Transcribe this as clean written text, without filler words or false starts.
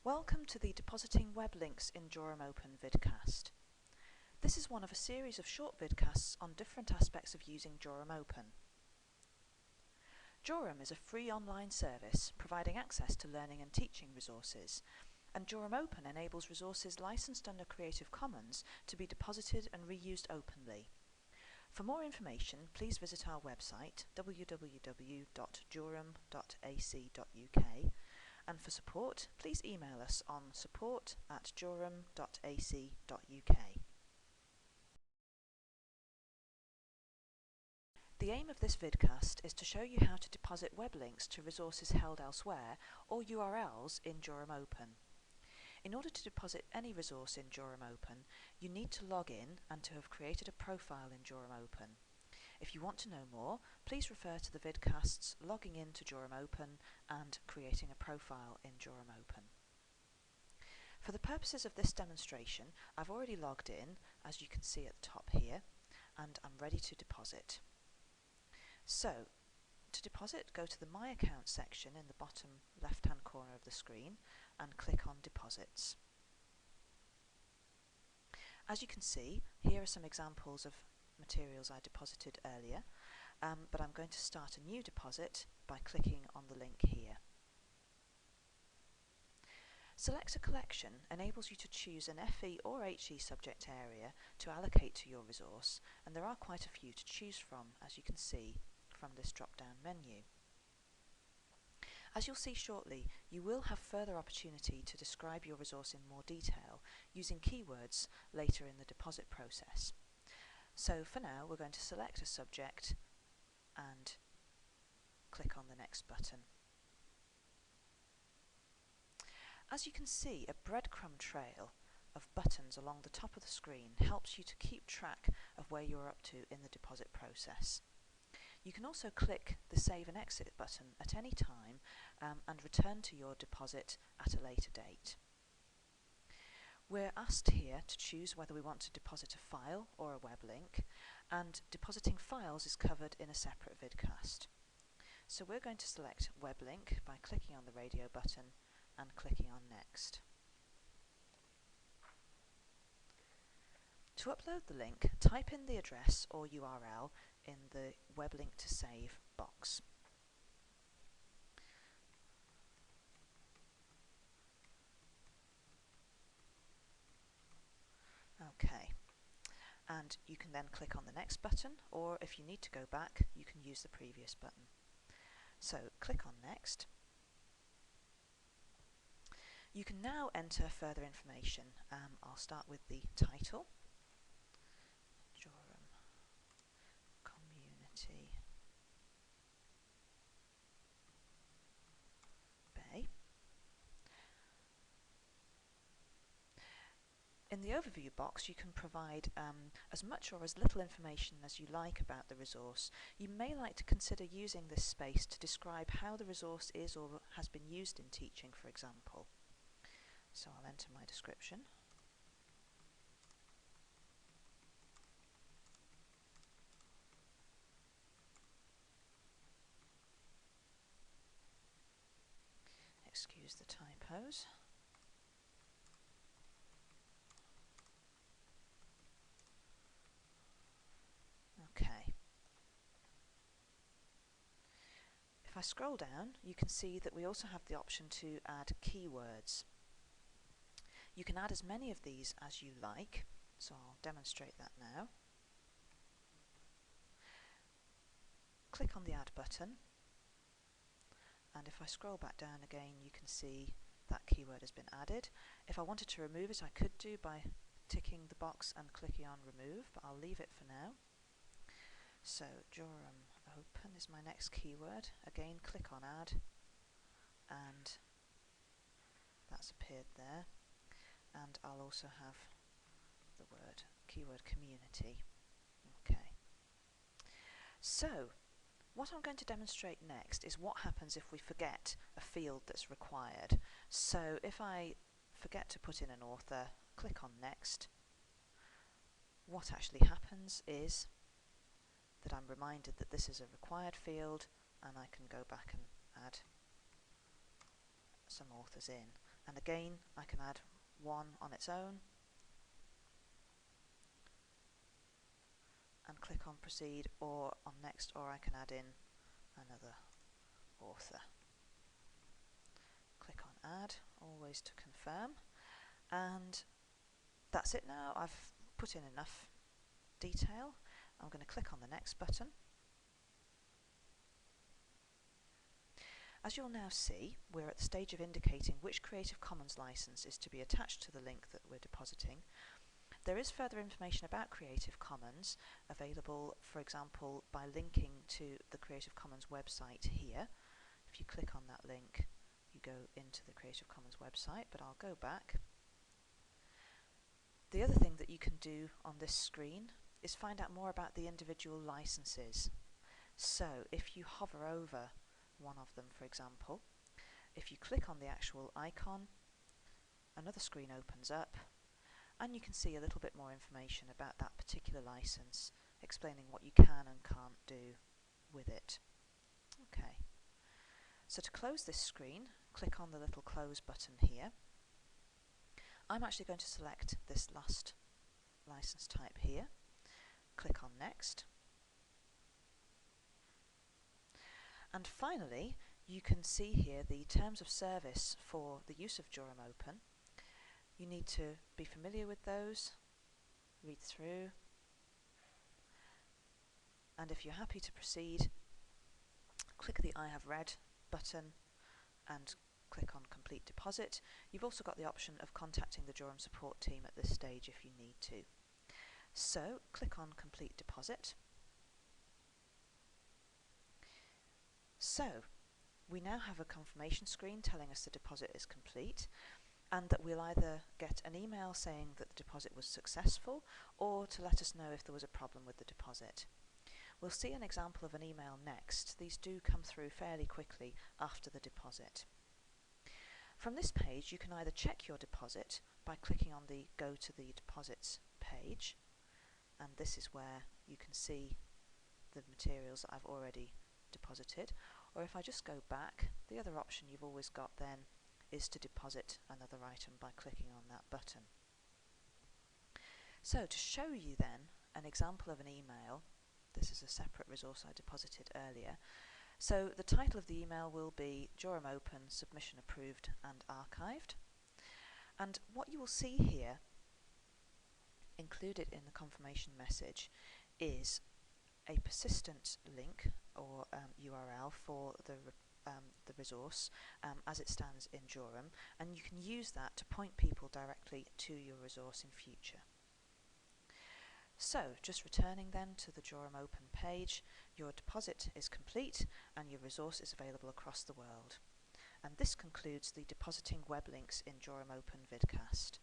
Welcome to the Depositing Web Links in JorumOpen vidcast. This is one of a series of short vidcasts on different aspects of using JorumOpen. Jorum is a free online service providing access to learning and teaching resources, and JorumOpen enables resources licensed under Creative Commons to be deposited and reused openly. For more information, please visit our website www.jorum.ac.uk, and for support, please email us on support@jorum.ac.uk. The aim of this vidcast is to show you how to deposit web links to resources held elsewhere, or URLs, in JorumOpen. In order to deposit any resource in JorumOpen, you need to log in and to have created a profile in JorumOpen. If you want to know more, please refer to the vidcasts Logging into JorumOpen and Creating a Profile in JorumOpen. For the purposes of this demonstration, I've already logged in, as you can see at the top here, and I'm ready to deposit. So, to deposit, go to the My Account section in the bottom left-hand corner of the screen and click on Deposits. As you can see, here are some examples of materials I deposited earlier, but I'm going to start a new deposit by clicking on the link here. Select a collection enables you to choose an FE or HE subject area to allocate to your resource, and there are quite a few to choose from, as you can see from this drop-down menu. As you'll see shortly, you will have further opportunity to describe your resource in more detail using keywords later in the deposit process. So for now, we're going to select a subject and click on the next button. As you can see, a breadcrumb trail of buttons along the top of the screen helps you to keep track of where you're up to in the deposit process. You can also click the Save and Exit button at any time and return to your deposit at a later date. We're asked here to choose whether we want to deposit a file or a web link, and depositing files is covered in a separate vidcast. So we're going to select web link by clicking on the radio button and clicking on Next. To upload the link, type in the address or URL in the web link to save box. Okay, and you can then click on the next button, or if you need to go back, you can use the previous button. So click on Next. You can now enter further information. I'll start with the title. Jorum Community Bay. In the overview box, you can provide as much or as little information as you like about the resource. You may like to consider using this space to describe how the resource is or has been used in teaching, for example. So I'll enter my description. Excuse the typos. Okay. If I scroll down, you can see that we also have the option to add keywords. You can add as many of these as you like, so I'll demonstrate that now. Click on the Add button, and if I scroll back down again, you can see that keyword has been added. If I wanted to remove it, I could do by ticking the box and clicking on Remove, but I'll leave it for now. So JorumOpen is my next keyword. Again, click on Add, and that's appeared there. And I'll also have the keyword community. Okay. So, what I'm going to demonstrate next is what happens if we forget a field that's required. So if I forget to put in an author, click on Next. What actually happens is that I'm reminded that this is a required field, and I can go back and add some authors in. And again, I can add one on its own and click on proceed or on next, or I can add in another author. Click on add, always to confirm, and that's it now. I've put in enough detail. I'm going to click on the next button. As you'll now see, we're at the stage of indicating which Creative Commons license is to be attached to the link that we're depositing. There is further information about Creative Commons available, for example, by linking to the Creative Commons website here. If you click on that link, you go into the Creative Commons website, but I'll go back. The other thing that you can do on this screen is find out more about the individual licenses. So if you hover over one of them, for example, if you click on the actual icon, another screen opens up and you can see a little bit more information about that particular license, explaining what you can and can't do with it. Okay, so to close this screen, click on the little close button here. I'm actually going to select this last license type here, click on next, and finally you can see here the terms of service for the use of JorumOpen. You need to be familiar with those, read through, and if you're happy to proceed, click the I have read button and click on complete deposit. You've also got the option of contacting the Jorum support team at this stage if you need to. So click on complete deposit. So we now have a confirmation screen telling us the deposit is complete, and that we'll either get an email saying that the deposit was successful or to let us know if there was a problem with the deposit. We'll see an example of an email next. These do come through fairly quickly after the deposit. From this page you can either check your deposit by clicking on the Go to the Deposits page, and this is where you can see the materials that I've already deposited, or if I just go back, the other option you've always got then is to deposit another item by clicking on that button. So to show you then an example of an email, this is a separate resource I deposited earlier. So the title of the email will be JorumOpen submission approved and archived. And what you will see here included in the confirmation message is a persistent link or URL for the resource as it stands in Jorum, and you can use that to point people directly to your resource in future. So just returning then to the JorumOpen page, your deposit is complete and your resource is available across the world. And this concludes the depositing web links in JorumOpen vidcast.